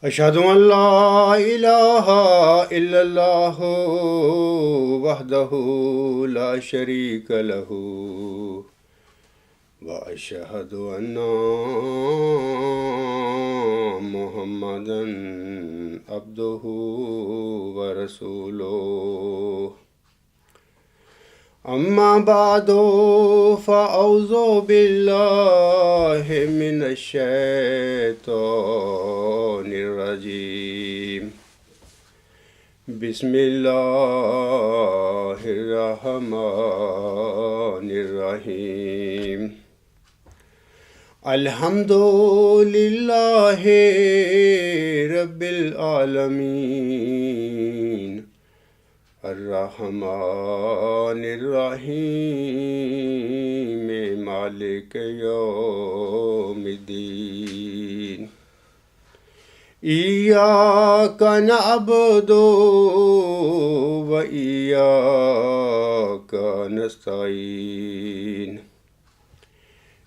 أشهد أن لا إله إلا الله وحده لا شريك له وأشهد أن محمدا عبده ورسوله أما بعد فأعوذ بالله من الشيطان الرجيم بسم الله الرحمن الرحيم الحمد لله رب العالمين الرحمن الرحيم مالك يوم الدين إياك نعبد وإياك نستعين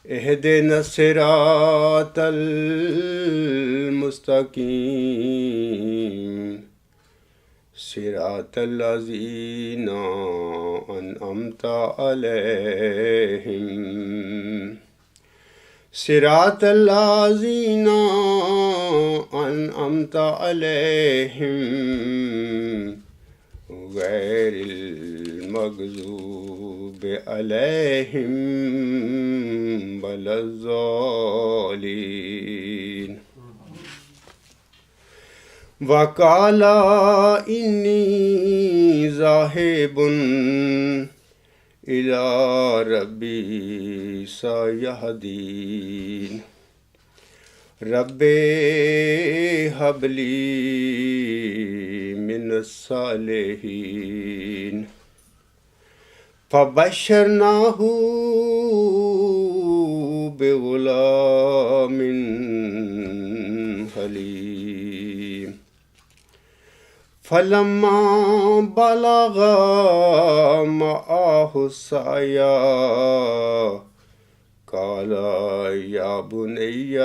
اهدنا الصراط المستقيم صراط الذين أنعمت عليهم صراط الذين أنعمت عليهم غير المغضوب عليهم ولا الضالين وقال إني ذاهب إلى ربي سيهدين رب هب لي من الصالحين فبشرناه بغلام حليم فلما بلغ معه السعي قال يا بني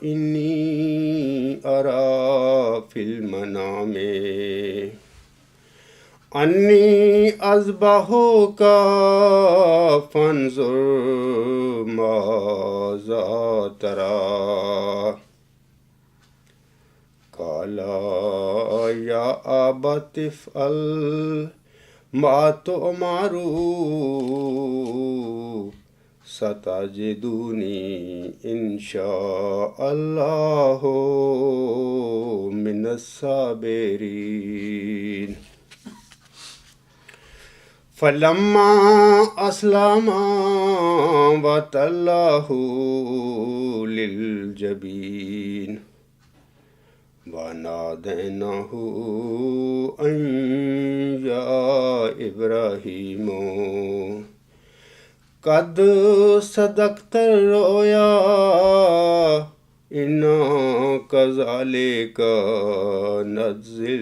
إني أرى في المنام أني أذبحك فانظر ماذا ترى قال يا أبت افعل ما تؤمر ستجدني إن شاء الله من الصابرين فلما أسلم وتله للجبين وناديناه أن يا إبراهيم قد صدقت الرؤيا إنا كذلك نجزي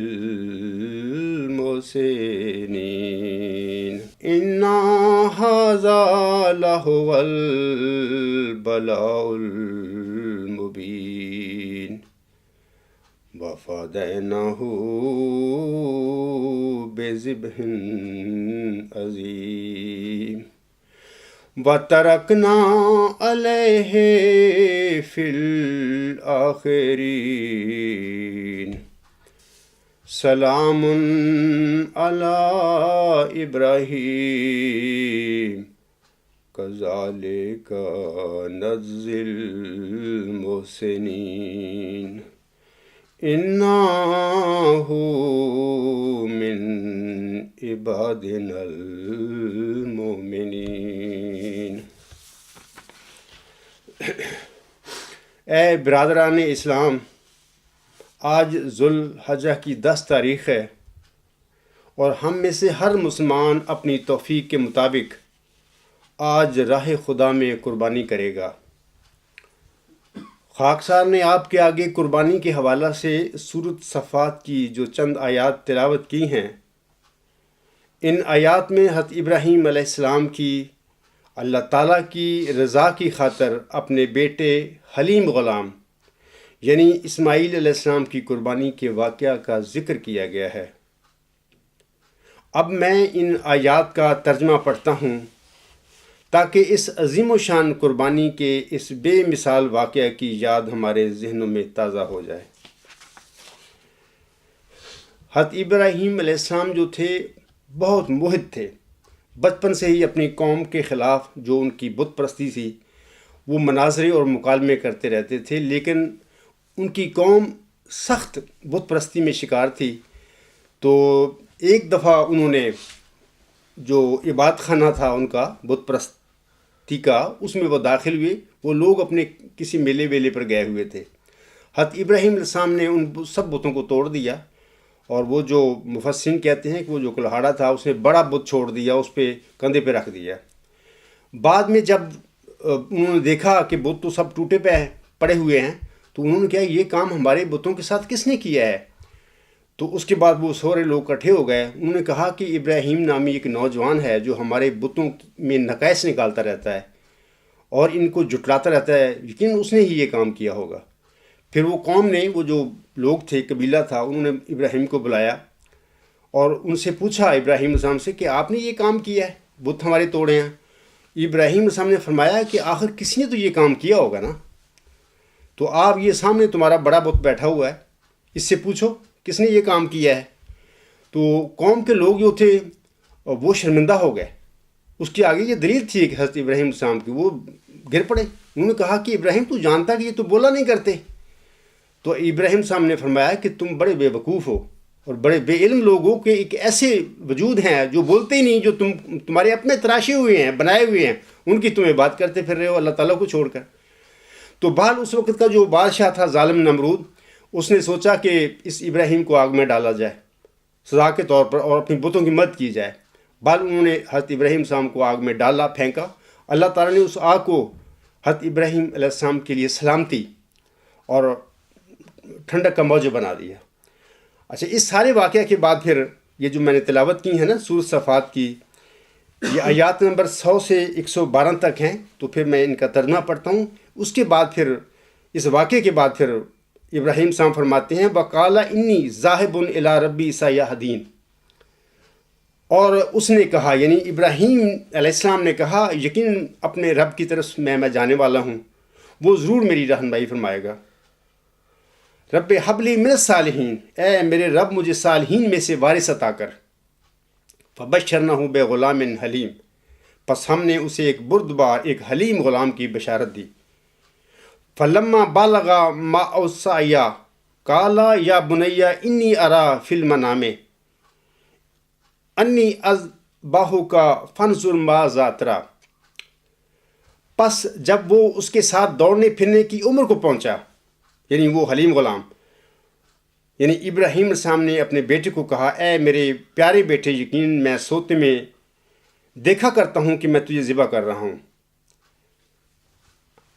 المحسنين إن هذا لهو البلاء المبين وفديناه بذبح عظيم وتركنا عليه في الآخرين سلام على إبراهيم كذلك نجزي المحسنين إنه من عبادنا المؤمنين۔ اے برادران اسلام، آج ذوالحجہ کی 10 تاریخ ہے اور ہم میں سے ہر مسلمان اپنی توفیق کے مطابق آج راہ خدا میں قربانی کرے گا۔ خاکسار نے آپ کے آگے قربانی کے حوالہ سے سورۃ صفات کی جو چند آیات تلاوت کی ہیں، ان آیات میں حضرت ابراہیم علیہ السلام کی اللہ تعالیٰ کی رضا کی خاطر اپنے بیٹے حلیم غلام یعنی اسماعیل علیہ السلام کی قربانی کے واقعہ کا ذکر کیا گیا ہے۔ اب میں ان آیات کا ترجمہ پڑھتا ہوں تاکہ اس عظیم و شان قربانی کے اس بے مثال واقعہ کی یاد ہمارے ذہنوں میں تازہ ہو جائے۔ حضرت ابراہیم علیہ السلام جو تھے بہت موحد تھے، بچپن سے ہی اپنی قوم کے خلاف جو ان کی بت پرستی تھی وہ مناظرے اور مکالمے کرتے رہتے تھے، لیکن ان کی قوم سخت بت پرستی میں شکار تھی۔ تو ایک دفعہ انہوں نے جو عبادت خانہ تھا ان کا بت پرستی کا، اس میں وہ داخل ہوئے۔ وہ لوگ اپنے کسی میلے ویلے پر گئے ہوئے تھے۔ حضرت ابراہیم علیہ السلام نے ان سب بتوں کو توڑ دیا، اور وہ جو مفسرین کہتے ہیں کہ وہ جو کلہاڑا تھا اس نے بڑا بت چھوڑ دیا، اس پہ کندھے پہ رکھ دیا۔ بعد میں جب انہوں نے دیکھا کہ بت تو سب ٹوٹے پہ پڑے ہوئے ہیں، تو انہوں نے کہا یہ کام ہمارے بتوں کے ساتھ کس نے کیا ہے؟ تو اس کے بعد وہ سارے لوگ اکٹھے ہو گئے۔ انہوں نے کہا کہ ابراہیم نامی ایک نوجوان ہے جو ہمارے بتوں میں نقائص نکالتا رہتا ہے اور ان کو جھٹلاتا رہتا ہے، لیکن اس نے ہی یہ کام کیا ہوگا۔ پھر وہ قوم نے، وہ جو لوگ تھے، قبیلہ تھا، انہوں نے ابراہیم کو بلایا اور ان سے پوچھا ابراہیم علیہ السلام سے کہ آپ نے یہ کام کیا ہے، بت ہمارے توڑے ہیں؟ ابراہیم علیہ السلام نے فرمایا کہ آخر کسی نے تو یہ کام کیا ہوگا نا، تو آپ یہ سامنے تمہارا بڑا بت بیٹھا ہوا ہے، اس سے پوچھو کس نے یہ کام کیا ہے۔ تو قوم کے لوگ جو تھے وہ شرمندہ ہو گئے۔ اس کے آگے یہ دلیل تھی کہ حضرت ابراہیم علیہ السلام کی، وہ گر پڑے۔ انہوں نے کہا کہ ابراہیم تو جانتا کہ یہ تو بولا نہیں کرتے۔ تو ابراہیم صاحب نے فرمایا کہ تم بڑے بے وقوف ہو اور بڑے بے علم لوگوں کے ایک ایسے وجود ہیں جو بولتے ہی نہیں، جو تمہارے اپنے تراشے ہوئے ہیں، بنائے ہوئے ہیں، ان کی تمہیں بات کرتے پھر رہے ہو اللہ تعالیٰ کو چھوڑ کر۔ تو بال اس وقت کا جو بادشاہ تھا ظالم نمرود، اس نے سوچا کہ اس ابراہیم کو آگ میں ڈالا جائے سزا کے طور پر اور اپنی بتوں کی مدد کی جائے۔ بال انہوں نے حضرت ابراہیم صاحب کو آگ میں ڈالا، پھینکا۔ اللہ تعالیٰ نے اس آگ کو حضرت ابراہیم علیہ السلام کے لیے سلامتی اور ٹھنڈک کا موجب بنا دیا۔ اچھا، اس سارے واقعہ کے بعد پھر یہ جو میں نے تلاوت کی ہے نا سورۃ صفات کی، یہ آیات نمبر 100 سے 112 تک ہیں، تو پھر میں ان کا ترجمہ پڑھتا ہوں۔ اس کے بعد پھر اس واقعے کے بعد پھر ابراہیم صاحب فرماتے ہیں وَقَالَ إِنِّي ذَاهِبٌ إِلَىٰ رَبِّي سَيَهْدِينِ، اور اس نے کہا، یعنی ابراہیم علیہ السلام نے کہا یقیناً اپنے رب کی طرف میں جانے والا ہوں، وہ ضرور میری رہنمائی فرمائے گا۔ رب حبلی من الصالحین، اے میرے رب مجھے صالحین میں سے وارث عطا کر۔ فبشرناہ بغلام حلیم، پس ہم نے اسے ایک بردبار، ایک حلیم غلام کی بشارت دی۔ فلما بالغ معه السعی قال یا بنی انی اری فی المنام انی اذبحک فانظر ماذا تری، پس جب وہ اس کے ساتھ دوڑنے پھرنے کی عمر کو پہنچا، یعنی وہ حلیم غلام، یعنی ابراہیم علیہ السلام نے اپنے بیٹے کو کہا اے میرے پیارے بیٹے، یقین میں سوتے میں دیکھا کرتا ہوں کہ میں تجھے ذبح کر رہا ہوں۔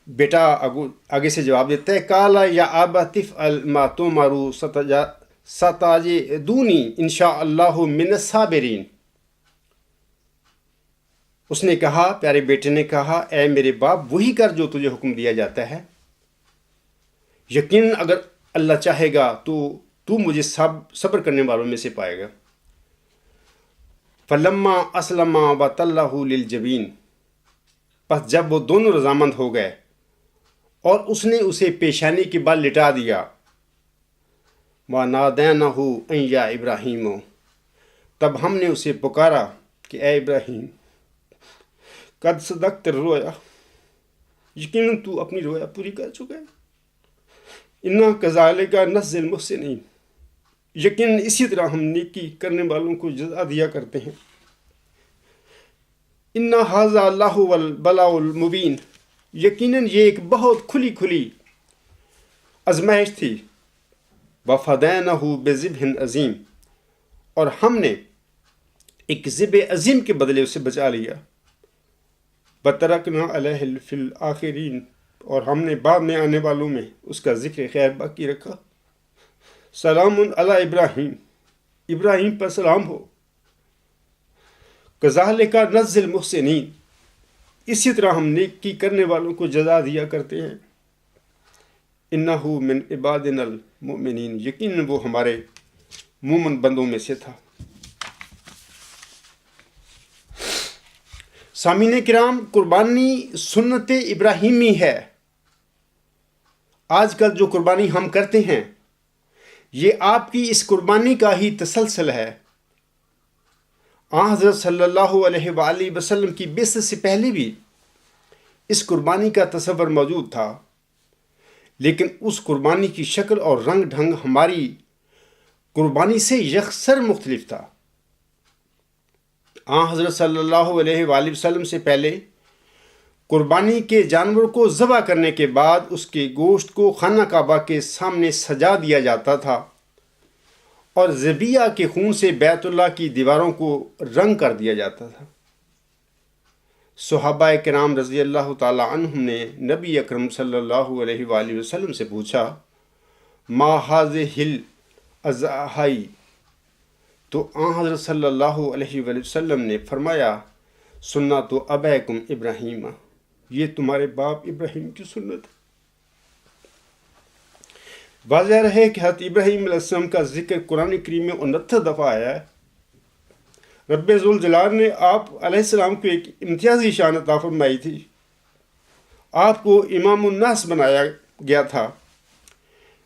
بیٹا آگے سے جواب دیتا ہے کالا یا ابت افعل ما تؤمر ستجدنی ان شاء اللہ من الصابرین۔ اس نے کہا، پیارے بیٹے نے کہا اے میرے باپ وہی کر جو تجھے حکم دیا جاتا ہے، یقیناً اگر اللہ چاہے گا تو مجھے صبر کرنے والوں میں سے پائے گا۔ فلما اسلما وتلہ للجبین، پس جب وہ دونوں رضامند ہو گئے اور اس نے اسے پیشانی کے بل لٹا دیا، وَنَادَيْنَاهُ أَن يَا إِبْرَاهِيمُ، تب ہم نے اسے پکارا کہ اے ابراہیم، قد صدقت الرؤیا، یقیناً تو اپنی رویا پوری کر چکا ہے۔ اِنَّا كَذَلِكَ نَجْزِي الْمُحْسِنِينَ، یقیناً اسی طرح ہم نیکی کرنے والوں کو جزا دیا کرتے ہیں۔ اِنَّ هَذَا لَهُوَ الْبَلَاءُ الْمُبِينُ، یقیناً یہ ایک بہت کھلی آزمائش تھی۔ وَفَدَيْنَاهُ بِذِبْحٍ عَظِيمٍ، اور ہم نے ایک ذبح عظیم کے بدلے اسے بچا لیا۔ وَتَرَكْنَا عَلَيْهِ فِي الْآخِرِينَ، اور ہم نے بعد میں آنے والوں میں اس کا ذکر خیر باقی رکھا۔ سلام علی ابراہیم، ابراہیم پر سلام ہو۔ كَذَلِكَ نَجْزِي الْمُحْسِنِينَ، اسی طرح ہم نیکی کرنے والوں کو جزا دیا کرتے ہیں۔ انہو من عبادنا المؤمنین، یقیناً وہ ہمارے مومن بندوں میں سے تھا۔ سامعین کرام، قربانی سنت ابراہیمی ہے۔ آج کل جو قربانی ہم کرتے ہیں یہ آپ کی اس قربانی کا ہی تسلسل ہے۔ حضرت صلی اللہ علیہ وآلہ وسلم کی بعثت سے پہلے بھی اس قربانی کا تصور موجود تھا، لیکن اس قربانی کی شکل اور رنگ ڈھنگ ہماری قربانی سے یکسر مختلف تھا۔ حضرت صلی اللہ علیہ وآلہ وسلم سے پہلے قربانی کے جانور کو ذبح کرنے کے بعد اس کے گوشت کو خانہ کعبہ کے سامنے سجا دیا جاتا تھا اور ذبیحہ کے خون سے بیت اللہ کی دیواروں کو رنگ کر دیا جاتا تھا۔ صحابہ کرام رضی اللہ تعالی عنہم نے نبی اکرم صلی اللہ علیہ وآلہ وسلم سے پوچھا، ما ھذہ الاضحی، تو حضرت صلی اللہ علیہ وآلہ وسلم نے فرمایا، سنت ابیکم ابراہیم، یہ تمہارے باپ ابراہیم کی سنت ہے۔ واضح رہے کہ حضرت ابراہیم علیہ السلام کا ذکر قرآن کریم میں 69 دفعہ آیا ہے۔ رب ذوالجلال نے آپ علیہ السلام کو ایک امتیازی شان عطا فرمائی تھی۔ آپ کو امام الناس بنایا گیا تھا،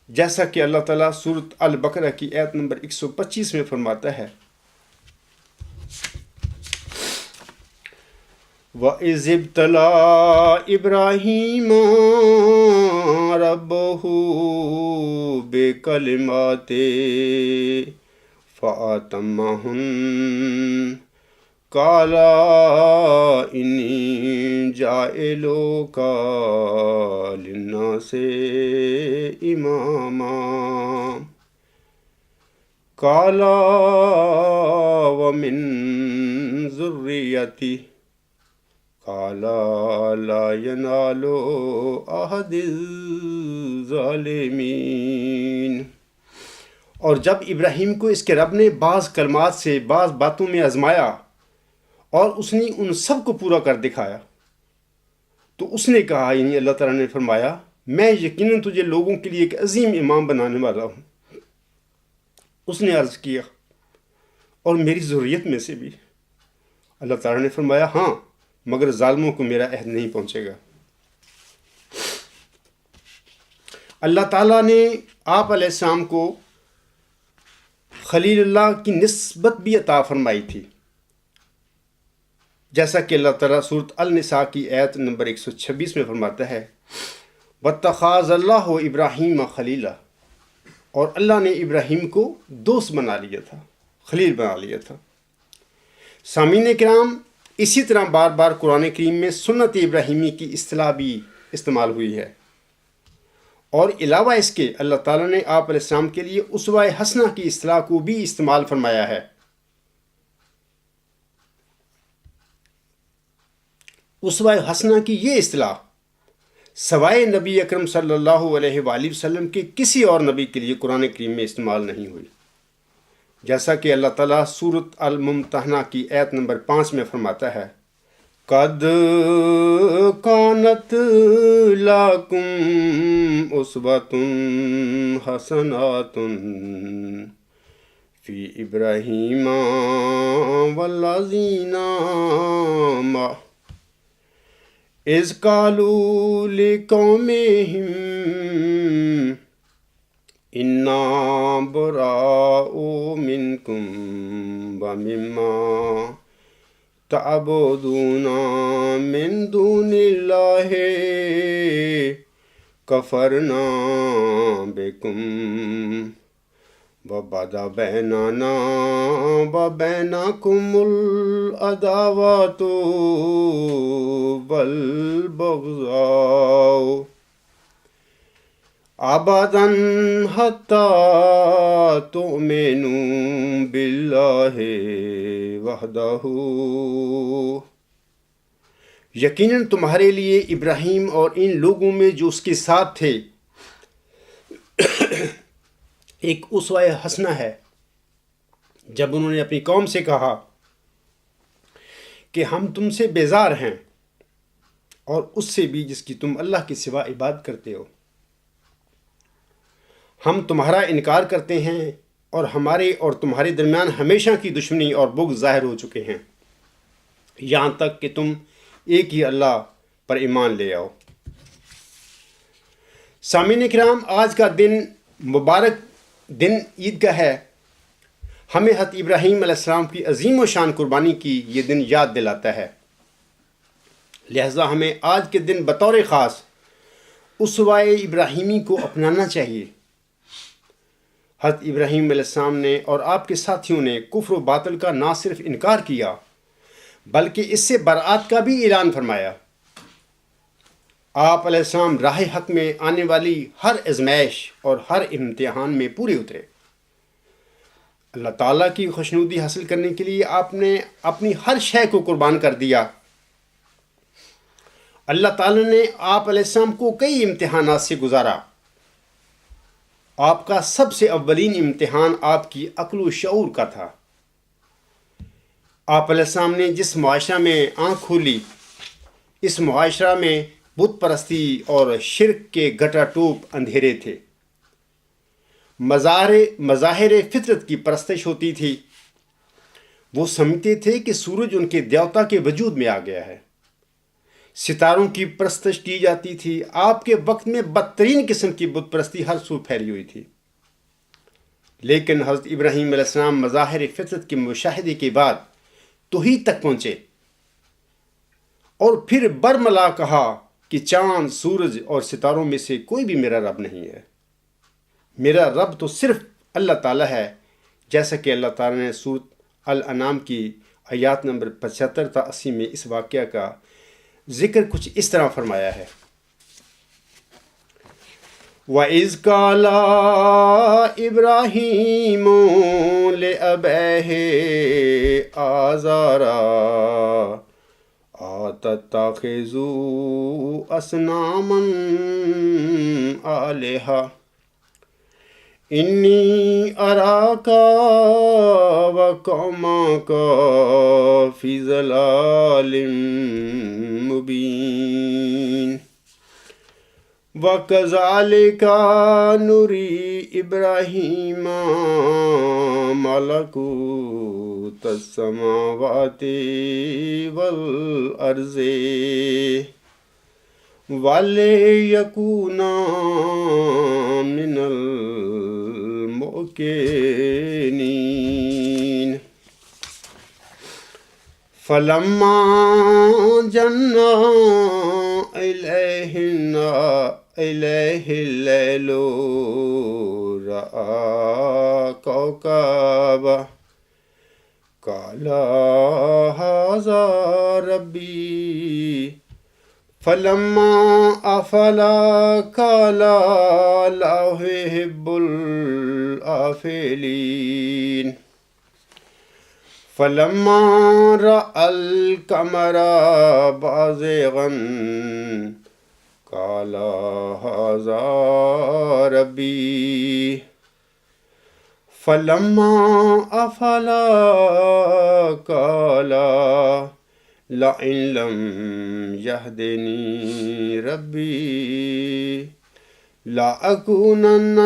جیسا کہ اللہ تعالیٰ سورۃ البقرہ کی آیت نمبر 125 میں فرماتا ہے، وَإِذِ ابْتَلَىٰ إِبْرَاهِيمَ رَبُّهُ بِكَلِمَاتٍ فَأَتَمَّهُنَّ قَالَ إِنِّي جَاعِلُكَ لِلنَّاسِ إِمَامًا قَالَ وَمِن ذُرِّيَّتِي قَالَ لَا يَنَالُ عَهْدِ الظَّالِمِينَ۔ اور جب ابراہیم کو اس کے رب نے بعض کلمات سے بعض باتوں میں آزمایا اور اس نے ان سب کو پورا کر دکھایا تو اس نے کہا، یعنی اللہ تعالیٰ نے فرمایا، میں یقیناً تجھے لوگوں کے لیے ایک عظیم امام بنانے والا ہوں۔ اس نے عرض کیا، اور میری ذریت میں سے بھی؟ اللہ تعالیٰ نے فرمایا، ہاں، مگر ظالموں کو میرا عہد نہیں پہنچے گا۔ اللہ تعالیٰ نے آپ علیہ السلام کو خلیل اللہ کی نسبت بھی عطا فرمائی تھی، جیسا کہ اللہ تعالیٰ سورۃ النساء کی آیت نمبر 126 میں فرماتا ہے، وَاتَّخَذَ اللَّهُ إِبْرَاهِيمَ خَلِيلًا، اور اللہ نے ابراہیم کو دوست بنا لیا تھا، خلیل بنا لیا تھا۔ سامعین کرام، اسی طرح بار بار قرآن کریم میں سنت ابراہیمی کی اصطلاح بھی استعمال ہوئی ہے، اور علاوہ اس کے اللہ تعالیٰ نے آپ علیہ السلام کے لیے اسوہ حسنہ کی اصطلاح کو بھی استعمال فرمایا ہے۔ اسوہ حسنہ کی یہ اصطلاح سوائے نبی اکرم صلی اللہ علیہ وآلہ وسلم کے کسی اور نبی کے لیے قرآن کریم میں استعمال نہیں ہوئی، جیسا کہ اللہ تعالیٰ سورۃ الممتحنہ کی آیت نمبر 5 میں فرماتا ہے، قَدْ كَانَتْ لَكُمْ أُسْوَةٌ حَسَنَةٌ فِي إِبْرَاهِيمَ وَالَّذِينَ مَعَهُ إِذْ قَالُوا لِقَوْمِهِمْ إِنَّا بُرَاءُ مِنْكُمْ وَمِمَّا تَعْبُدُونَ مِن دُونِ اللَّهِ كَفَرْنَا بِكُمْ وَبَدَا بَيْنَنَا وَبَيْنَكُمُ الْعَدَاوَةُ وَالْبَغْضَاءُ أَبَدًا حَتَّى تُؤْمِنُوا بِاللَّهِ وَحْدَهُ۔ یقیناً تمہارے لیے ابراہیم اور ان لوگوں میں جو اس کے ساتھ تھے ایک اسوہ حسنہ ہے، جب انہوں نے اپنی قوم سے کہا کہ ہم تم سے بیزار ہیں اور اس سے بھی جس کی تم اللہ کے سوا عبادت کرتے ہو۔ ہم تمہارا انکار کرتے ہیں اور ہمارے اور تمہارے درمیان ہمیشہ کی دشمنی اور بغض ظاہر ہو چکے ہیں، یہاں تک کہ تم ایک ہی اللہ پر ایمان لے آؤ۔ سامعین کرام، آج کا دن مبارک دن عید کا ہے، ہمیں حضرت ابراہیم علیہ السلام کی عظیم و شان قربانی کی یہ دن یاد دلاتا ہے۔ لہٰذا ہمیں آج کے دن بطور خاص اسوہ ابراہیمی کو اپنانا چاہیے۔ حضرت ابراہیم علیہ السلام نے اور آپ کے ساتھیوں نے کفر و باطل کا نہ صرف انکار کیا بلکہ اس سے برات کا بھی اعلان فرمایا۔ آپ علیہ السلام راہ حق میں آنے والی ہر آزمائش اور ہر امتحان میں پورے اترے۔ اللہ تعالیٰ کی خوشنودی حاصل کرنے کے لیے آپ نے اپنی ہر شے کو قربان کر دیا۔ اللہ تعالیٰ نے آپ علیہ السلام کو کئی امتحانات سے گزارا۔ آپ کا سب سے اولین امتحان آپ کی عقل و شعور کا تھا۔ آپ علیہ السلام نے جس معاشرہ میں آنکھ کھولی، اس معاشرہ میں بت پرستی اور شرک کے گٹا ٹوپ اندھیرے تھے۔ مظاہر فطرت کی پرستش ہوتی تھی۔ وہ سمجھتے تھے کہ سورج ان کے دیوتا کے وجود میں آ گیا ہے۔ ستاروں کی پرستش کی جاتی تھی۔ آپ کے وقت میں بدترین قسم کی بت پرستی ہر سو پھیلی ہوئی تھی۔ لیکن حضرت ابراہیم علیہ السلام مظاہر فطرت کے مشاہدے کے بعد توحید تک پہنچے اور پھر برملا کہا کہ چاند، سورج اور ستاروں میں سے کوئی بھی میرا رب نہیں ہے۔ میرا رب تو صرف اللہ تعالیٰ ہے، جیسا کہ اللہ تعالیٰ نے سورۃ الانعام کی آیات نمبر 75 تا 80 میں اس واقعہ کا ذکر کچھ اس طرح فرمایا ہے۔ وَإِذْ قَالَ إِبْرَاهِيمُ لِأَبِيهِ آزَرَ أَتَتَّخِذُ أَصْنَامًا آلِهَةً إِنِّي أَرَاكَ وَقَوْمَكَ فِي ضَلَالٍ مُبِينٍ وَكَذَلِكَ نُرِي إِبْرَاهِيمَ مَلَكُوتَ السَّمَاوَاتِ وَالْأَرْضِ وَلِيَكُونَ مِنَ الْمُوقِنِينَ فَلَمَّا جَنَّ إِلَيْهِ اللَّيْلُ رَأَى كَوْكَبًا قَالَ هَذَا رَبِّي فَلَمَّا أَفَلَ قَالَ لَا أُحِبُّ الْآفِلِينَ فَلَمَّا رَأَى الْقَمَرَ بَازِغًا قَالَ هَذَا رَبِّي فَلَمَّا أَفَلَ قَالَ لَئِن لَّمْ يَهْدِنِي رَبِّي لَأَكُونَنَّ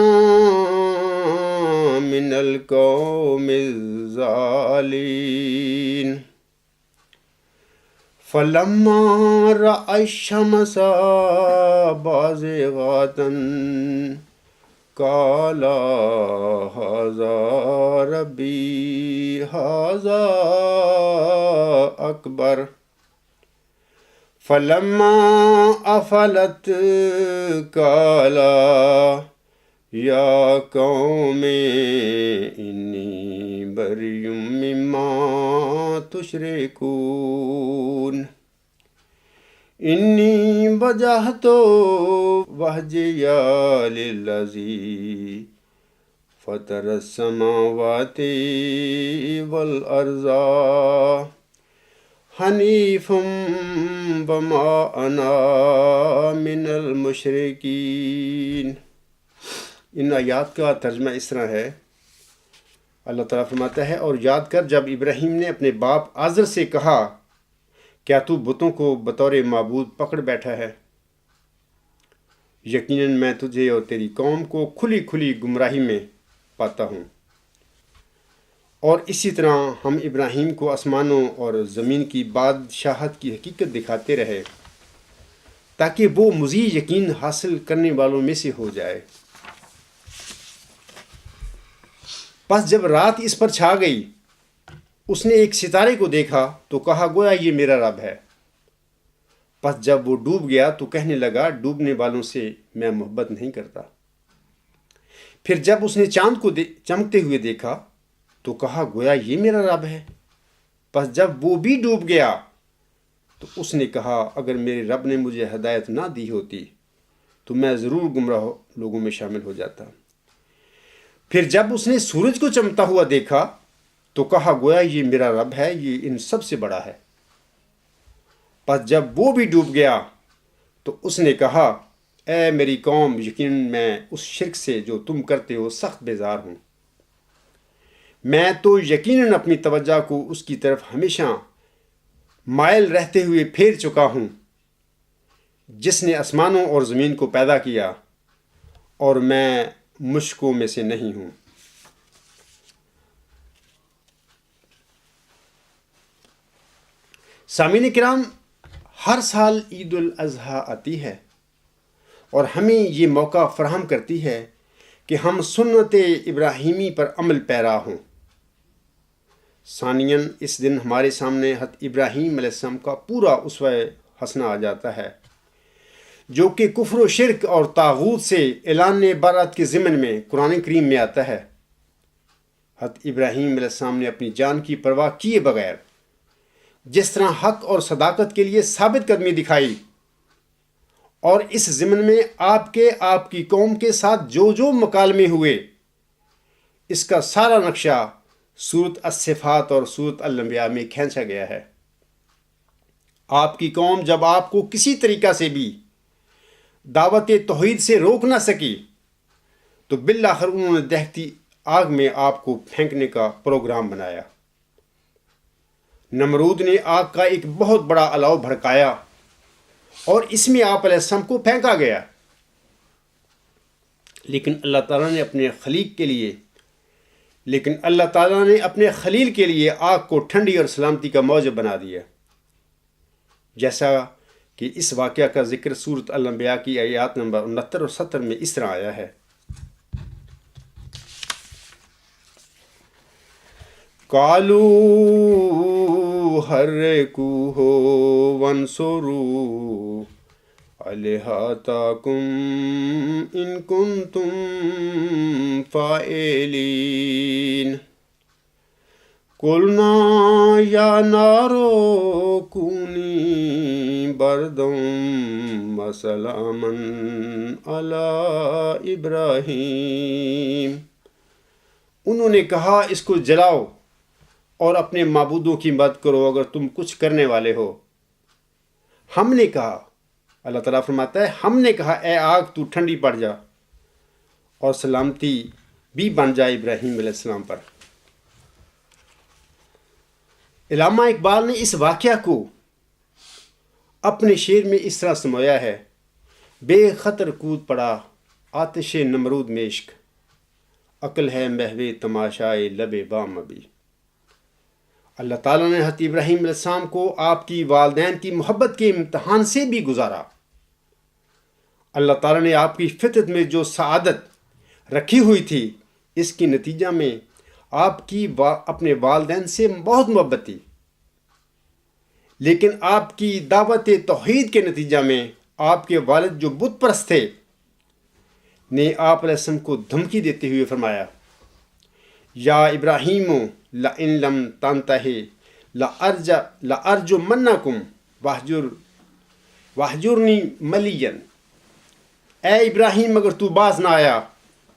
مِنَ الْقَوْمِ الظَّالِمِينَ فَلَمَّا رَأَى الشَّمْسَ بَازِغَةً قَالَ هَذَا رَبِّي هَذَا أَكْبَرُ فَلَمَّا أَفَلَتْ قَالَ يَا قَوْمِ إِنِّي بَرِيءٌ مِّمَّا تُشْرِكُونَ إِنِّي وَجَّهْتُ وَجْهِيَ لِلَّذِي فَطَرَ السَّمَاوَاتِ وَالْأَرْضَ حَنِيفًا وَمَا أَنَا مِنَ الْمُشْرِكِينَ۔ ان آیات کا ترجمہ اس طرح ہے۔ اللہ تعالیٰ فرماتا ہے، اور یاد کر جب ابراہیم نے اپنے باپ آزر سے کہا، کیا تو بتوں کو بطور معبود پکڑ بیٹھا ہے؟ یقیناً میں تجھے اور تیری قوم کو کھلی کھلی گمراہی میں پاتا ہوں۔ اور اسی طرح ہم ابراہیم کو آسمانوں اور زمین کی بادشاہت کی حقیقت دکھاتے رہے تاکہ وہ مزید یقین حاصل کرنے والوں میں سے ہو جائے۔ پس جب رات اس پر چھا گئی، اس نے ایک ستارے کو دیکھا تو کہا گویا یہ میرا رب ہے۔ پس جب وہ ڈوب گیا تو کہنے لگا ڈوبنے والوں سے میں محبت نہیں کرتا۔ پھر جب اس نے چاند کو چمکتے ہوئے دیکھا تو کہا گویا یہ میرا رب ہے۔ پس جب وہ بھی ڈوب گیا تو اس نے کہا اگر میرے رب نے مجھے ہدایت نہ دی ہوتی تو میں ضرور گمراہ لوگوں میں شامل ہو جاتا۔ پھر جب اس نے سورج کو چمکتا ہوا دیکھا تو کہا گویا یہ میرا رب ہے، یہ ان سب سے بڑا ہے۔ پس جب وہ بھی ڈوب گیا تو اس نے کہا اے میری قوم، یقیناً میں اس شرک سے جو تم کرتے ہو سخت بیزار ہوں۔ میں تو یقیناً اپنی توجہ کو اس کی طرف ہمیشہ مائل رہتے ہوئے پھیر چکا ہوں جس نے آسمانوں اور زمین کو پیدا کیا، اور میں مشکوں میں سے نہیں ہوں۔ سامعین کرام، ہر سال عید الاضحیٰ آتی ہے اور ہمیں یہ موقع فراہم کرتی ہے کہ ہم سنت ابراہیمی پر عمل پیرا ہوں۔ ثانیاً اس دن ہمارے سامنے حضرت ابراہیم علیہ السلام کا پورا اسوہ حسنہ آ جاتا ہے، جو کہ کفر و شرک اور طاغوت سے اعلان برات کے ضمن میں قرآن کریم میں آتا ہے۔ حضرت ابراہیم علیہ السلام نے اپنی جان کی پرواہ کیے بغیر جس طرح حق اور صداقت کے لیے ثابت قدمی دکھائی، اور اس ضمن میں آپ کی قوم کے ساتھ جو جو مکالمے ہوئے، اس کا سارا نقشہ سورۃ الصفات اور سورۃ الانبیاء میں کھینچا گیا ہے۔ آپ کی قوم جب آپ کو کسی طریقہ سے بھی دعوت توحید سے روک نہ سکی تو بالآخر انہوں نے دہتی آگ میں آپ کو پھینکنے کا پروگرام بنایا۔ نمرود نے آگ کا ایک بہت بڑا الاؤ بھڑکایا اور اس میں آپ علیہ السلام کو پھینکا گیا، لیکن اللہ تعالیٰ نے اپنے خلیل کے لیے آگ کو ٹھنڈی اور سلامتی کا موجب بنا دیا، جیسا کہ اس واقعہ کا ذکر سورۃ الانبیاء کی آیات نمبر 69 اور 70 میں اس طرح آیا ہے۔ قَالُوا حَرِّقُوهُ وَانصُرُوا آلِهَتَكُمْ إِن كُنتُمْ فَاعِلِينَ قُلْنَا يَا نَارُ كُونِي بَرْدًا وَسَلَامًا عَلَى إِبْرَاهِيمَ۔ انہوں نے کہا اس کو جلاؤ اور اپنے معبودوں کی مدد کرو اگر تم کچھ کرنے والے ہو۔ ہم نے کہا، اللہ تعالیٰ فرماتا ہے، ہم نے کہا اے آگ تو ٹھنڈی پڑ جا اور سلامتی بھی بن جائے ابراہیم علیہ السلام پر۔ علامہ اقبال نے اس واقعہ کو اپنے شعر میں اس طرح سمایا ہے: بے خطر کود پڑا آتش نمرود میں عشق، عقل ہے محو تماشائے لب بام ابھی۔ اللہ تعالیٰ نے حضرت ابراہیم علیہ السلام کو آپ کی والدین کی محبت کے امتحان سے بھی گزارا۔ اللہ تعالیٰ نے آپ کی فطرت میں جو سعادت رکھی ہوئی تھی، اس کے نتیجہ میں آپ کی اپنے والدین سے بہت محبت تھی، لیکن آپ کی دعوت توحید کے نتیجہ میں آپ کے والد جو بت پرست تھے نے آپ علیہ السلام کو دھمکی دیتے ہوئے فرمایا: یا ابراہیم لئن لم تنتہی لأرجمنکم واہجرنی ملیا۔ اے ابراہیم، اگر تو باز نہ آیا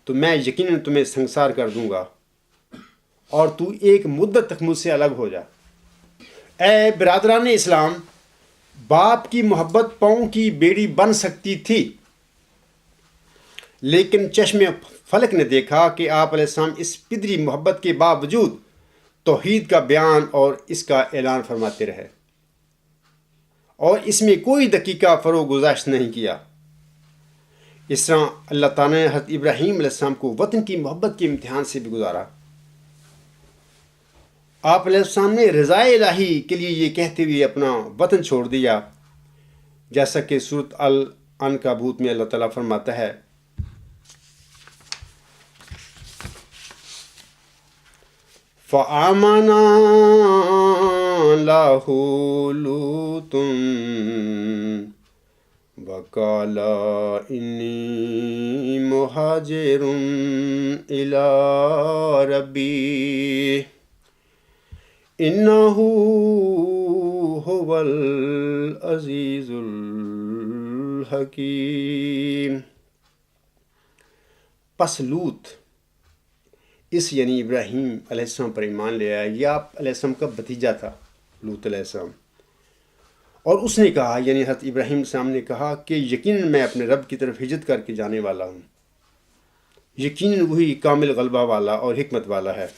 تو میں یقیناً تمہیں سنسار کر دوں گا اور تو ایک مدت تک مجھ سے الگ ہو جا۔ اے برادران اسلام، باپ کی محبت پاؤں کی بیڑی بن سکتی تھی، لیکن چشم فلک نے دیکھا کہ آپ علیہ السلام اس پدری محبت کے باوجود توحید کا بیان اور اس کا اعلان فرماتے رہے اور اس میں کوئی دقیقہ فروغ گزاشت نہیں کیا۔ اس طرح اللہ تعالیٰ نے حضرت ابراہیم علیہ السلام کو وطن کی محبت کے امتحان سے بھی گزارا۔ آپ علیہ السلام نے رضائے الہی کے لیے یہ کہتے ہوئے اپنا وطن چھوڑ دیا، جیسا کہ سورۃ العنکبوت میں اللہ تعالیٰ فرماتا ہے فَآمَنَ لَهُ لُوطٌ وَقَالَ إِنِّي مُهَاجِرٌ إِلَىٰ رَبِّي إِنَّهُ هُوَ الْعَزِيزُ الْحَكِيمُ۔ پس لوط اس یعنی ابراہیم علیہ السلام پر ایمان لے آیا۔ یہ آپ علیہ السلام کا بھتیجا تھا لوط علیہ السلام، اور اس نے کہا یعنی حضرت ابراہیم علیہ السلام نے کہا کہ یقیناً میں اپنے رب کی طرف ہجرت کر کے جانے والا ہوں، یقیناً وہی کامل غلبہ والا اور حکمت والا ہے۔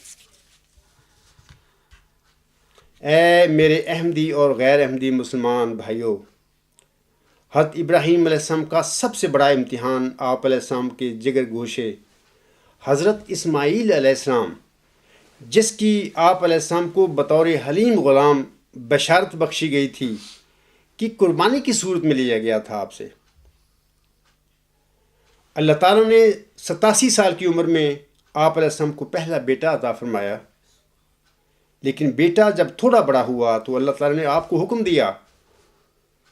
اے میرے احمدی اور غیر احمدی مسلمان بھائیوں، حضرت ابراہیم علیہ السلام کا سب سے بڑا امتحان آپ علیہ السلام کے جگر گوشے حضرت اسماعیل علیہ السلام، جس کی آپ علیہ السلام کو بطور حلیم غلام بشارت بخشی گئی تھی کہ قربانی کی صورت میں لیا گیا تھا آپ سے۔ اللہ تعالیٰ نے 87 سال کی عمر میں آپ علیہ السلام کو پہلا بیٹا عطا فرمایا، لیکن بیٹا جب تھوڑا بڑا ہوا تو اللہ تعالیٰ نے آپ کو حکم دیا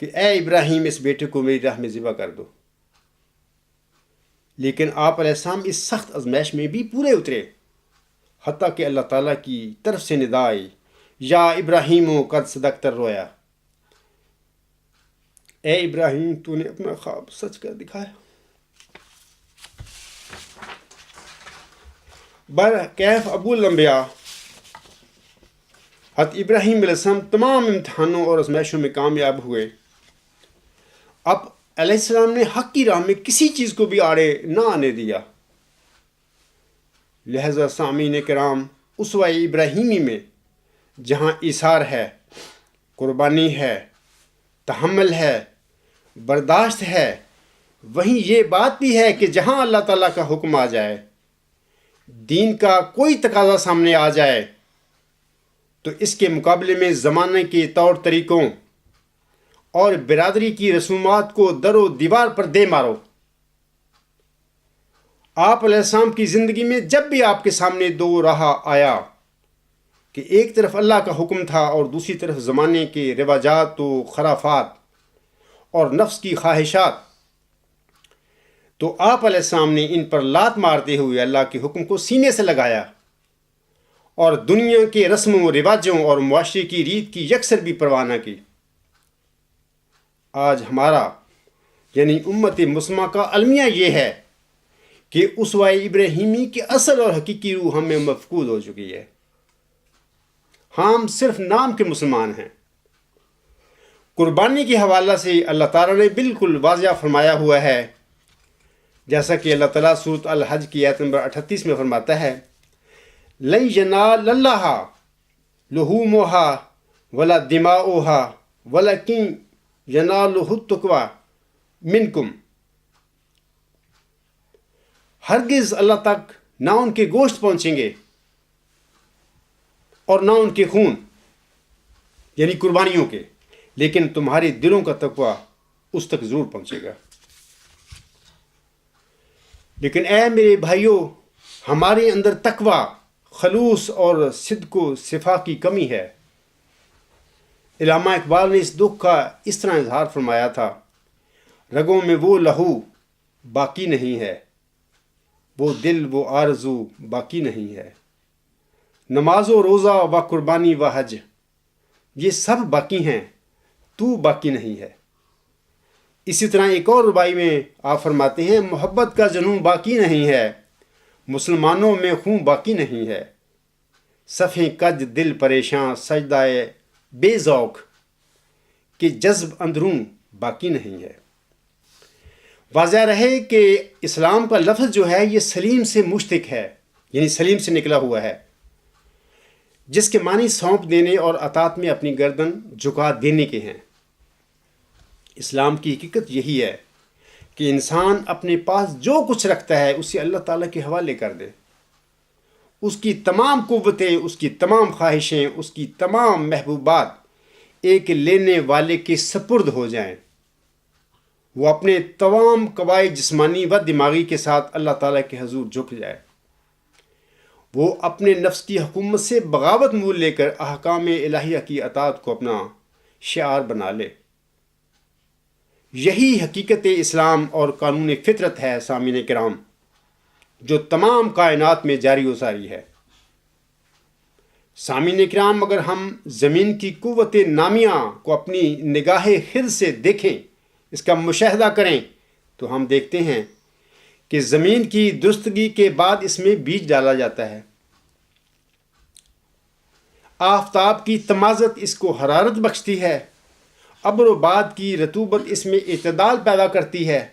کہ اے ابراہیم اس بیٹے کو میری راہ میں ذبح کر دو، لیکن آپ علیہ السلام اس سخت آزمائش میں بھی پورے اترے، حتیٰ کہ اللہ تعالیٰ کی طرف سے ندا آئی یا ابراہیم قد صدقت الرؤیا، اے ابراہیم تو نے اپنا خواب سچ کر دکھایا۔ برکیف ابو الانبیاء حضرت ابراہیم علیہ السلام تمام امتحانوں اور آزمائشوں میں کامیاب ہوئے۔ اب علیہ السلام نے حق کی راہ میں کسی چیز کو بھی آڑے نہ آنے دیا، لہذا سامعین کرام، اسوہ ابراہیمی میں جہاں ایثار ہے، قربانی ہے، تحمل ہے، برداشت ہے، وہیں یہ بات بھی ہے کہ جہاں اللہ تعالیٰ کا حکم آ جائے، دین کا کوئی تقاضا سامنے آ جائے، تو اس کے مقابلے میں زمانے کے طور طریقوں اور برادری کی رسومات کو در و دیوار پر دے مارو۔ آپ علیہ السلام کی زندگی میں جب بھی آپ کے سامنے دو راہ آیا کہ ایک طرف اللہ کا حکم تھا اور دوسری طرف زمانے کے رواجات و خرافات اور نفس کی خواہشات، تو آپ علیہ السلام نے ان پر لات مارتے ہوئے اللہ کے حکم کو سینے سے لگایا اور دنیا کے رسم و رواجوں اور معاشرے کی ریت کی یکسر بھی پرواہ نہ کی۔ آج ہمارا یعنی امت مسلمہ کا المیہ یہ ہے کہ اسوہ ابراہیمی کی اصل اور حقیقی روح ہم میں مفقود ہو چکی ہے۔ ہم صرف نام کے مسلمان ہیں۔ قربانی کے حوالہ سے اللہ تعالیٰ نے بالکل واضح فرمایا ہوا ہے، جیسا کہ اللہ تعالیٰ سورۃ الحج کی آیت نمبر 38 میں فرماتا ہے لَن يَنَالَ اللَّهَ لُحُومُهَا وَلَا دِمَاؤُهَا وَلَكِن يَنَالُهُ التَّقْوَىٰ مِنكُمْ۔ ہرگز اللہ تک نہ ان کے گوشت پہنچیں گے اور نہ ان کے خون یعنی قربانیوں کے، لیکن تمہارے دلوں کا تقویٰ اس تک ضرور پہنچے گا۔ لیکن اے میرے بھائیوں، ہمارے اندر تقویٰ، خلوص اور صدق و صفا کی کمی ہے۔ علامہ اقبال نے اس دکھ کا اس طرح اظہار فرمایا تھا، رگوں میں وہ لہو باقی نہیں ہے، وہ دل وہ آرزو باقی نہیں ہے، نماز و روزہ و قربانی و حج یہ سب باقی ہیں، تو باقی نہیں ہے۔ اسی طرح ایک اور ربائی میں آپ فرماتے ہیں محبت کا جنون باقی نہیں ہے، مسلمانوں میں خون باقی نہیں ہے، صفیں کج دل پریشاں سجدہ بے ذوق کہ جذب اندرون باقی نہیں ہے۔ واضح رہے کہ اسلام کا لفظ جو ہے یہ سلیم سے مشتق ہے، یعنی سلیم سے نکلا ہوا ہے، جس کے معنی سونپ دینے اور اطاعت میں اپنی گردن جھکا دینے کے ہیں۔ اسلام کی حقیقت یہی ہے کہ انسان اپنے پاس جو کچھ رکھتا ہے اسے اللہ تعالیٰ کے حوالے کر دے، اس کی تمام قوتیں، اس کی تمام خواہشیں، اس کی تمام محبوبات ایک لینے والے کے سپرد ہو جائیں، وہ اپنے تمام قواعد جسمانی و دماغی کے ساتھ اللہ تعالیٰ کے حضور جھک جائے، وہ اپنے نفس کی حکومت سے بغاوت مول لے کر احکام الہیہ کی اطاعت کو اپنا شعار بنا لے۔ یہی حقیقت اسلام اور قانون فطرت ہے سامعین کرام، جو تمام کائنات میں جاری و ساری ہے۔ سامعین کرام، اگر ہم زمین کی قوت نامیہ کو اپنی نگاہ خرد سے دیکھیں، اس کا مشاہدہ کریں، تو ہم دیکھتے ہیں کہ زمین کی درستگی کے بعد اس میں بیج ڈالا جاتا ہے، آفتاب کی تمازت اس کو حرارت بخشتی ہے، ابر و باد کی رطوبت اس میں اعتدال پیدا کرتی ہے،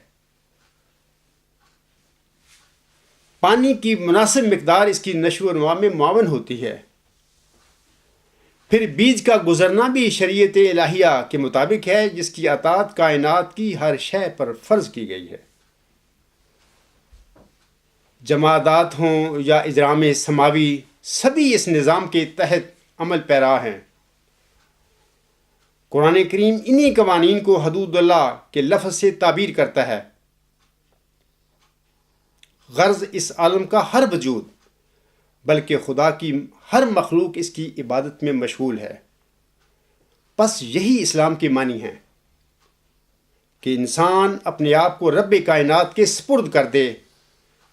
پانی کی مناسب مقدار اس کی نشو و نما میں معاون ہوتی ہے، پھر بیج کا گزرنا بھی شریعت الہیہ کے مطابق ہے، جس کی اطاعت کائنات کی ہر شے پر فرض کی گئی ہے، جمادات ہوں یا اجرام سماوی، سبھی اس نظام کے تحت عمل پیرا ہیں۔ قرآن کریم انہی قوانین کو حدود اللہ کے لفظ سے تعبیر کرتا ہے۔ غرض اس عالم کا ہر وجود، بلکہ خدا کی ہر مخلوق اس کی عبادت میں مشغول ہے۔ پس یہی اسلام کے معنی ہیں کہ انسان اپنے آپ کو رب کائنات کے سپرد کر دے،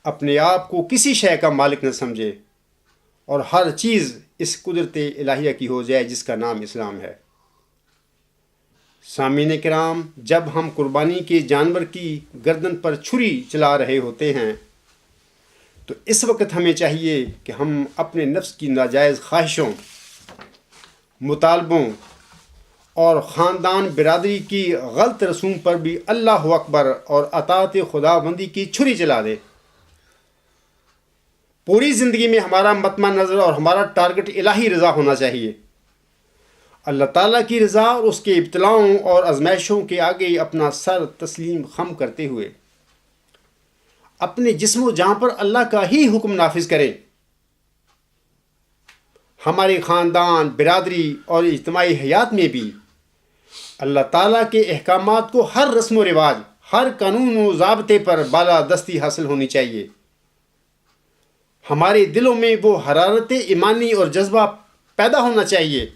اپنے آپ کو کسی شے کا مالک نہ سمجھے، اور ہر چیز اس قدرت الہیہ کی ہو جائے جس کا نام اسلام ہے۔ سامعین کرام، جب ہم قربانی کے جانور کی گردن پر چھری چلا رہے ہوتے ہیں تو اس وقت ہمیں چاہیے کہ ہم اپنے نفس کی ناجائز خواہشوں، مطالبوں اور خاندان برادری کی غلط رسوم پر بھی اللہ اکبر اور اطاعت خدا بندی کی چھری چلا دیں۔ پوری زندگی میں ہمارا مطمع نظر اور ہمارا ٹارگٹ الہی رضا ہونا چاہیے۔ اللہ تعالیٰ کی رضا اور اس کے ابتلاؤں اور آزمائشوں کے آگے اپنا سر تسلیم خم کرتے ہوئے اپنے جسم و جان پر اللہ کا ہی حکم نافذ کریں۔ ہمارے خاندان، برادری اور اجتماعی حیات میں بھی اللہ تعالیٰ کے احکامات کو ہر رسم و رواج، ہر قانون و ضابطے پر بالادستی حاصل ہونی چاہیے۔ ہمارے دلوں میں وہ حرارت ایمانی اور جذبہ پیدا ہونا چاہیے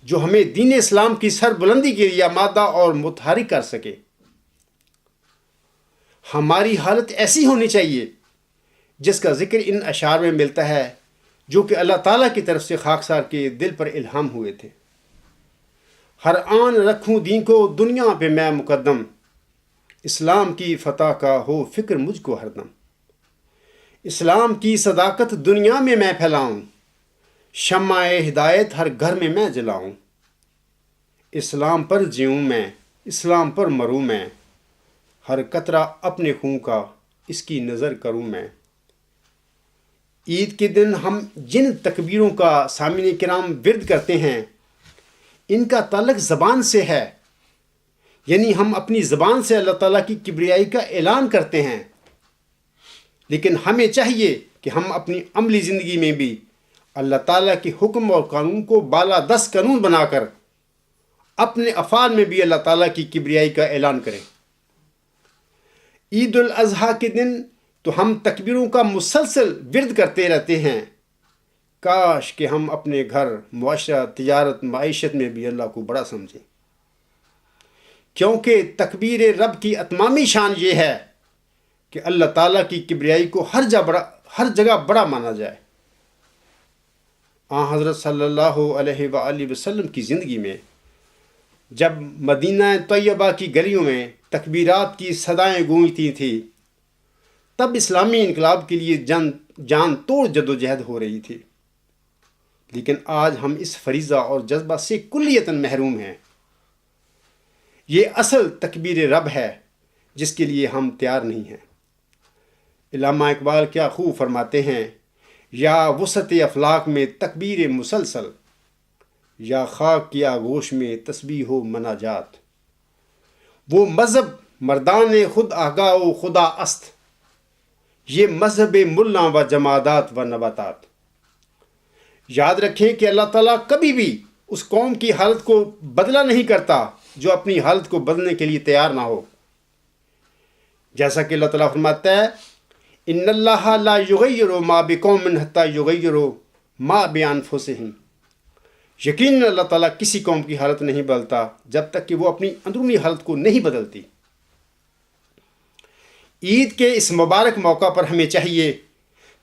جو ہمیں دین اسلام کی سر بلندی کے لیے آمادہ اور متحرک کر سکے۔ ہماری حالت ایسی ہونی چاہیے جس کا ذکر ان اشعار میں ملتا ہے جو کہ اللہ تعالیٰ کی طرف سے خاکسار کے دل پر الہام ہوئے تھے۔ ہر آن رکھوں دین کو دنیا پہ میں مقدم، اسلام کی فتح کا ہو فکر مجھ کو ہر دم، اسلام کی صداقت دنیا میں میں پھیلاؤں، شمع ہدایت ہر گھر میں میں جلاؤں، اسلام پر جیوں میں، اسلام پر مروں میں، ہر قطرہ اپنے خون کا اس کی نظر کروں میں۔ عید کے دن ہم جن تکبیروں کا سامعین کرام ورد کرتے ہیں، ان کا تعلق زبان سے ہے، یعنی ہم اپنی زبان سے اللہ تعالیٰ کی کبریائی کا اعلان کرتے ہیں، لیکن ہمیں چاہیے کہ ہم اپنی عملی زندگی میں بھی اللہ تعالیٰ کے حکم اور قانون کو بالادست قانون بنا کر اپنے افعال میں بھی اللہ تعالیٰ کی کبریائی کا اعلان کریں۔ عید الاضحیٰ کے دن تو ہم تکبیروں کا مسلسل ورد کرتے رہتے ہیں، کاش کہ ہم اپنے گھر، معاشرہ، تجارت، معیشت میں بھی اللہ کو بڑا سمجھیں، کیونکہ تکبیر رب کی اتمامی شان یہ ہے کہ اللہ تعالیٰ کی کبریائی کو ہر جگہ بڑا مانا جائے۔ حضرت صلی اللہ علیہ وآلہ وسلم کی زندگی میں جب مدینہ طیبہ کی گلیوں میں تکبیرات کی صدائیں گونجتی تھیں، تب اسلامی انقلاب کے لیے جان توڑ جدوجہد ہو رہی تھی، لیکن آج ہم اس فریضہ اور جذبہ سے کلیتاً محروم ہیں۔ یہ اصل تکبیر رب ہے جس کے لیے ہم تیار نہیں ہیں۔ علامہ اقبال کیا خوب فرماتے ہیں، یا وسعت افلاق میں تکبیر مسلسل، یا خاک کی آغوش میں تسبیح و مناجات۔ وہ مذہب مردان خود آگاہ و خدا است، یہ مذہب ملا و جمادات و نباتات۔ یاد رکھیں کہ اللہ تعالیٰ کبھی بھی اس قوم کی حالت کو بدلا نہیں کرتا جو اپنی حالت کو بدلنے کے لیے تیار نہ ہو۔ جیسا کہ اللہ تعالیٰ فرماتا ہے ان اللہ لا یغیر ما بقوم حتی یغیروا ما بانفسہم، یقیناً اللہ تعالیٰ کسی قوم کی حالت نہیں بدلتا جب تک کہ وہ اپنی اندرونی حالت کو نہیں بدلتی۔ عید کے اس مبارک موقع پر ہمیں چاہیے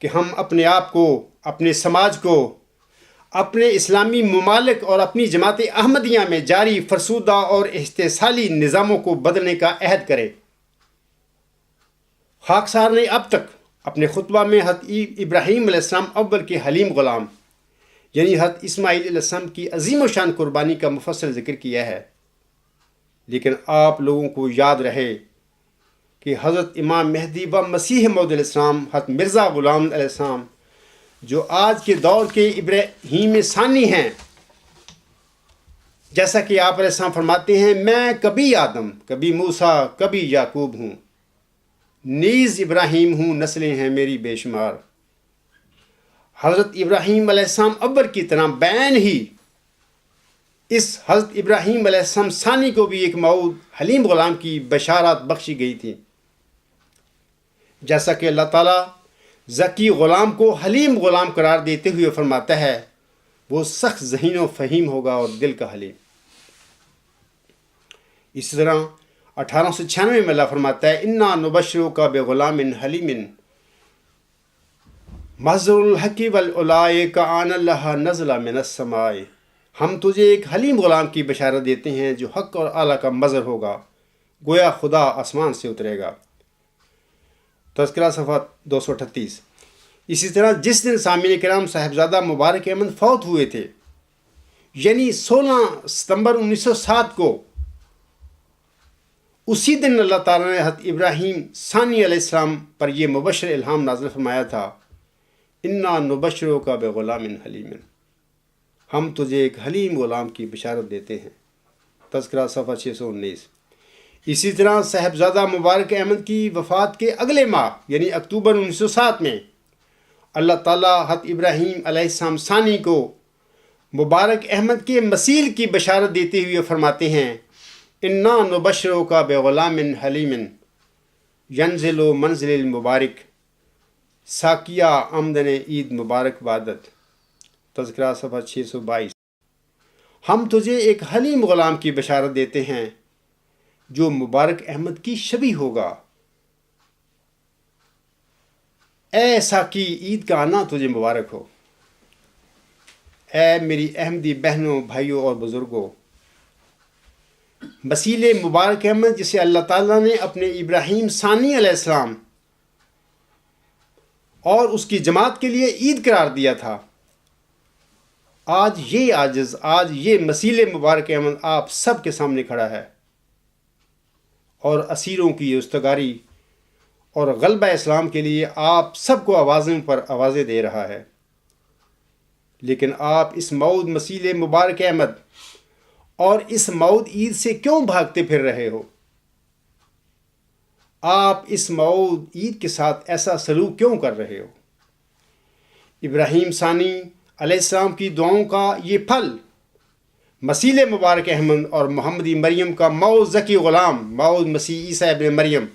کہ ہم اپنے آپ کو، اپنے سماج کو، اپنے اسلامی ممالک اور اپنی جماعت احمدیہ میں جاری فرسودہ اور استحصالی نظاموں کو بدلنے کا عہد کریں۔ خاکسار نے اب تک اپنے خطبہ میں حضرت ابراہیم علیہ السلام اول کے حلیم غلام یعنی حضرت اسماعیل علیہ السلام کی عظیم و شان قربانی کا مفصل ذکر کیا ہے، لیکن آپ لوگوں کو یاد رہے کہ حضرت امام مہدی و مسیح موعود علیہ السلام حضرت مرزا غلام علیہ السلام جو آج کے دور کے ابراہیم ثانی ہیں، جیسا کہ آپ علیہ السلام فرماتے ہیں میں کبھی آدم، کبھی موسیٰ، کبھی یعقوب ہوں، نیز ابراہیم ہوں، نسلیں ہیں میری بے شمار۔ حضرت ابراہیم علیہ السلام اول کی طرح بین ہی اس حضرت ابراہیم علیہ السلام ثانی کو بھی ایک موعود حلیم غلام کی بشارات بخشی گئی تھی، جیسا کہ اللہ تعالیٰ ذکی غلام کو حلیم غلام قرار دیتے ہوئے فرماتا ہے وہ سخت ذہین و فہیم ہوگا اور دل کا حلیم۔ اسی طرح 1896 میں اللہ فرماتا ہے انا نبشرک بغلام حلیم مظہر الحق والعلاء کان اللہ نزل من السماء، ہم تجھے ایک حلیم غلام کی بشارت دیتے ہیں جو حق اور اعلیٰ کا مظہر ہوگا، گویا خدا آسمان سے اترے گا۔ تذکرہ صفحہ 238۔ اسی طرح جس دن سامعین کرام صاحبزادہ مبارک احمد فوت ہوئے تھے، یعنی 16 ستمبر 1907 کو، اسی دن اللہ تعالیٰ نے حضرت ابراہیم ثانی علیہ السلام پر یہ مبشر الہام نازل فرمایا تھا انا نبشرک بغلام حلیم، ہم تجھے ایک حلیم غلام کی بشارت دیتے ہیں۔ تذکرہ صفحہ 619۔ اسی طرح صاحبزادہ مبارک احمد کی وفات کے اگلے ماہ یعنی اکتوبر 1907 میں اللہ تعالیٰ حضرت ابراہیم علیہ السلام ثانی کو مبارک احمد کے مسیل کی بشارت دیتے ہوئے فرماتے ہیں انا نبشرک بغلام حلیم ینزل منزل المبارک ساقیہ آمدن عید مبارک بادت۔ تذکرہ صفحہ 622۔ ہم تجھے ایک حلیم غلام کی بشارت دیتے ہیں جو مبارک احمد کی شبیہ ہوگا، اے ساقی عید کا آنا تجھے مبارک ہو۔ اے میری احمدی بہنوں، بھائیوں اور بزرگوں، مسیل مبارک احمد جسے اللہ تعالیٰ نے اپنے ابراہیم ثانی علیہ السلام اور اس کی جماعت کے لیے عید قرار دیا تھا، آج یہ عاجز، آج یہ مسیل مبارک احمد آپ سب کے سامنے کھڑا ہے اور اسیروں کی استگاری اور غلبہ اسلام کے لیے آپ سب کو آوازوں پر آوازیں دے رہا ہے۔ لیکن آپ اس موعود مسیل مبارک احمد اور اس موعود عید سے کیوں بھاگتے پھر رہے ہو؟ آپ اس موعود عید کے ساتھ ایسا سلوک کیوں کر رہے ہو؟ ابراہیم ثانی علیہ السلام کی دعاؤں کا یہ پھل مسیل مبارک احمد اور محمدی مریم کا موعود ذکی غلام موعود مسیح عیسیٰ ابن مریم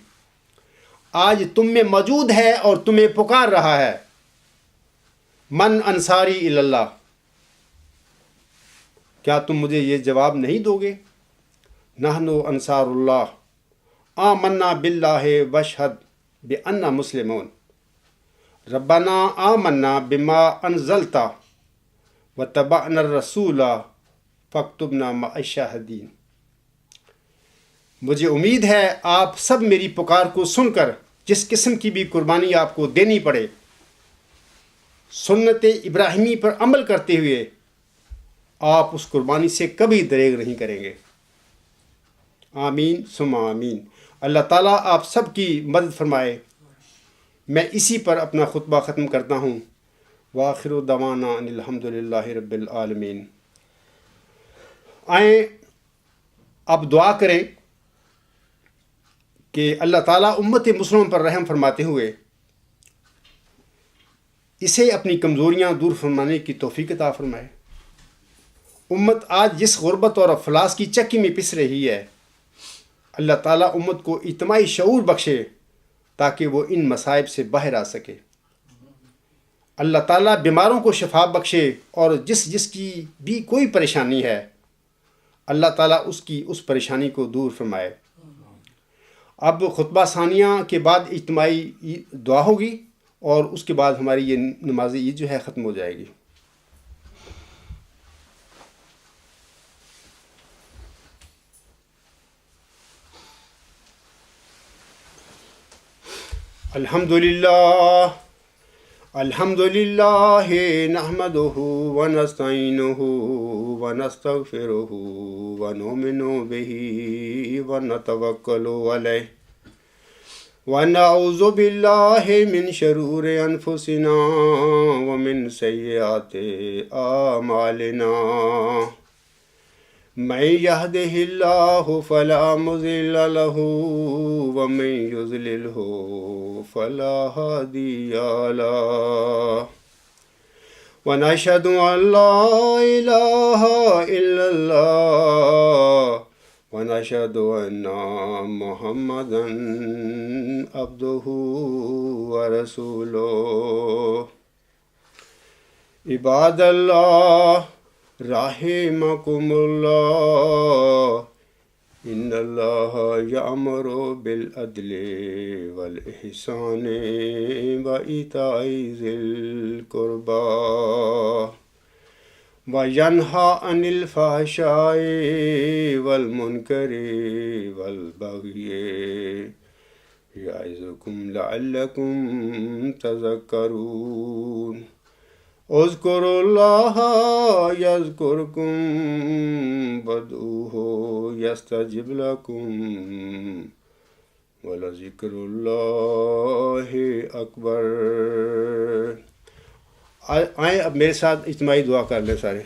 آج تم میں موجود ہے اور تمہیں پکار رہا ہے، من انصاری اللہ، کیا تم مجھے یہ جواب نہیں دو گے؟ نحن انصار اللہ آمنا باللہ واشہد بأننا مسلمون، ربنا آمنا بما انزلت واتبعنا الرسول فاکتبنا مع الشاہدین۔ مجھے امید ہے آپ سب میری پکار کو سن کر جس قسم کی بھی قربانی آپ کو دینی پڑے، سنت ابراہیمی پر عمل کرتے ہوئے آپ اس قربانی سے کبھی دریغ نہیں کریں گے۔ آمین ثم آمین۔ اللہ تعالیٰ آپ سب کی مدد فرمائے۔ میں اسی پر اپنا خطبہ ختم کرتا ہوں۔ وآخر دعوانا ان الحمد للہ رب العالمین۔ آئیں اب دعا کریں کہ اللہ تعالیٰ امت مسلم پر رحم فرماتے ہوئے اسے اپنی کمزوریاں دور فرمانے کی توفیق عطا فرمائے۔ امت آج جس غربت اور افلاس کی چکی میں پس رہی ہے، اللہ تعالیٰ امت کو اجتماعی شعور بخشے تاکہ وہ ان مصائب سے باہر آ سکے۔ اللہ تعالیٰ بیماروں کو شفا بخشے، اور جس کی بھی کوئی پریشانی ہے اللہ تعالیٰ اس پریشانی کو دور فرمائے۔ اب خطبہ ثانیہ کے بعد اجتماعی دعا ہوگی، اور اس کے بعد ہماری یہ نماز عید جو ہے ختم ہو جائے گی۔ الحمد للہ نحمده ونستعینه ونستغفره ونؤمن به ونتوکل علیہ ونعوذ باللہ من شرور انفسنا ومن سیئات اعمالنا من يهده الله فلا مضل له ومن يضلله فلا هادي له ونشهد أن لا إله إلا الله ونشهد أن محمدا عبده ورسوله عباد الله رحمكم الله ان اللہ یأمر بالعدل والإحسان وإیتاء ذی القربى وینہی عن الفحشاء والمنکر والبغی یعظکم لعلکم تذکرون اذکروا اللہ یذکرکم وادعوہ یستجب لکم ولذکر اللہ اکبر۔ آئیں اب میرے ساتھ اجتماعی دعا کر لیں سارے۔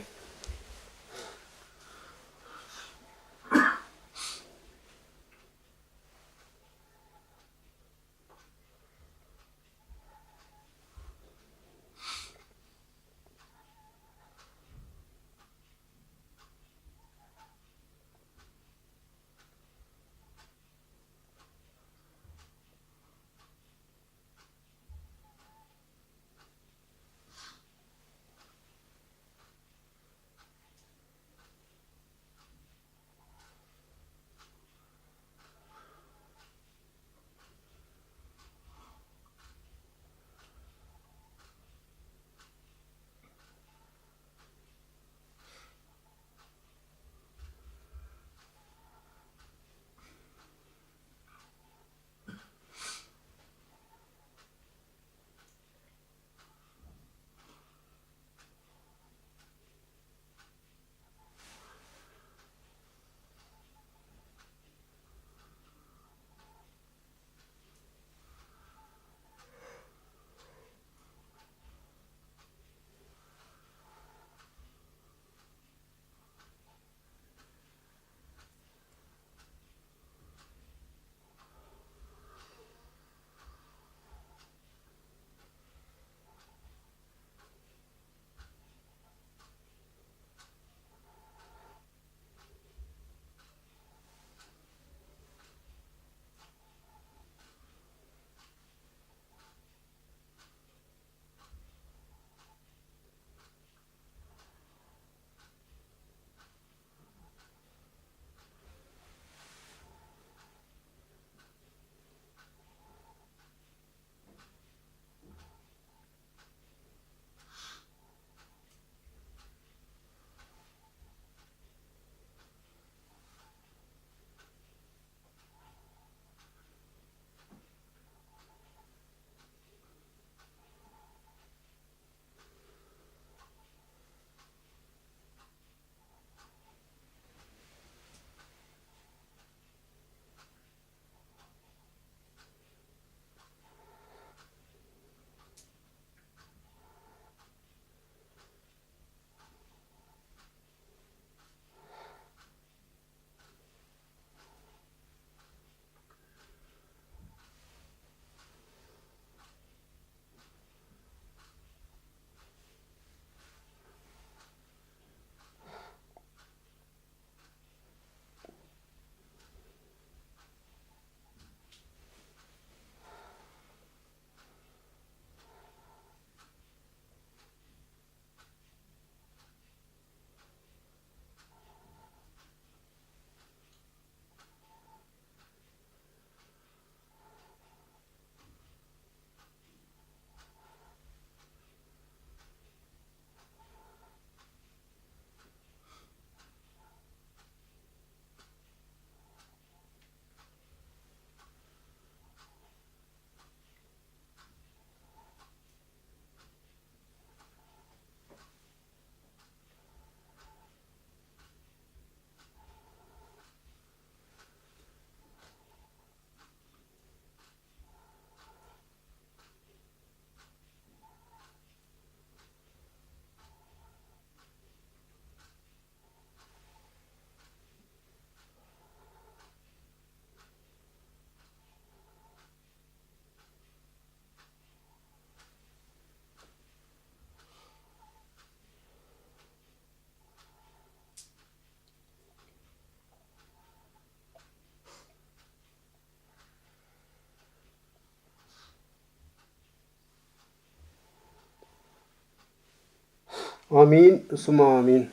آمین ثم آمین.